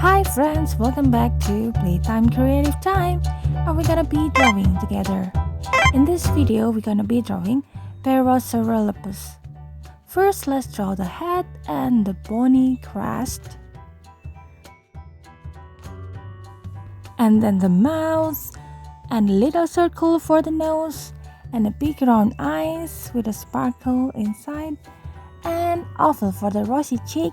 Hi friends, welcome back to Playtime Creative Time, and we're gonna be drawing together. In this video, we're gonna be drawing Parasaurolophus. First, let's draw the head and the bony crest, and then the mouth, and a little circle for the nose, and a big round eyes with a sparkle inside, and oval for the rosy cheek.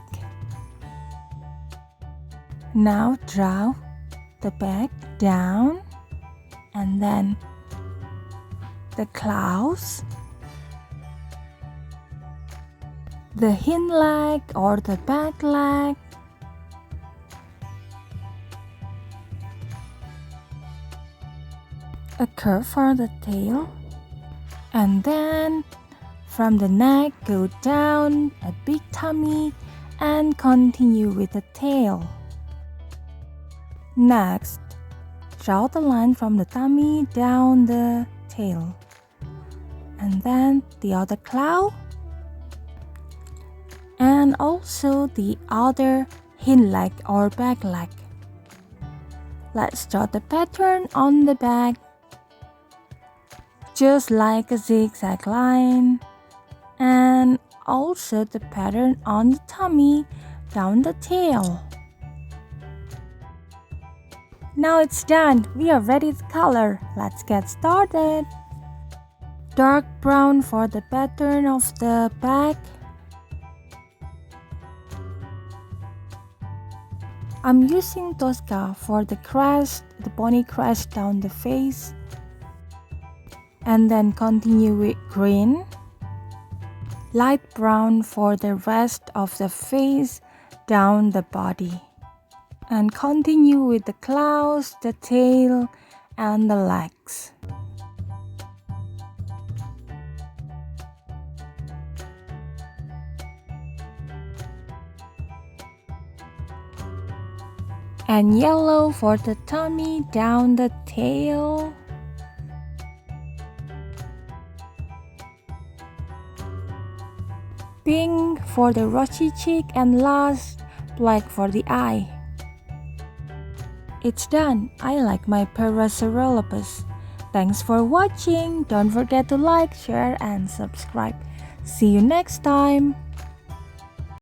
Now draw the back down, and then the claws, the hind leg or the back leg, a curve for the tail, and then from the neck go down a big tummy and continue with the tail. Next, draw the line from the tummy down the tail, and then the other claw, and also the other hind leg or back leg. Let's draw the pattern on the back, just like a zigzag line, and also the pattern on the tummy down the tail. Now it's done, we are ready to color. Let's get started. Dark brown for the pattern of the back. I'm using Tosca for the crest, the bony crest down the face. And then continue with green. Light brown for the rest of the face down the body. And continue with the claws, the tail, and the legs. And yellow for the tummy down the tail. Pink for the rosy cheek, and last, black for the eye. It's done. I like my Parasaurolophus. Thanks for watching. Don't forget to like, share, and subscribe. See you next time.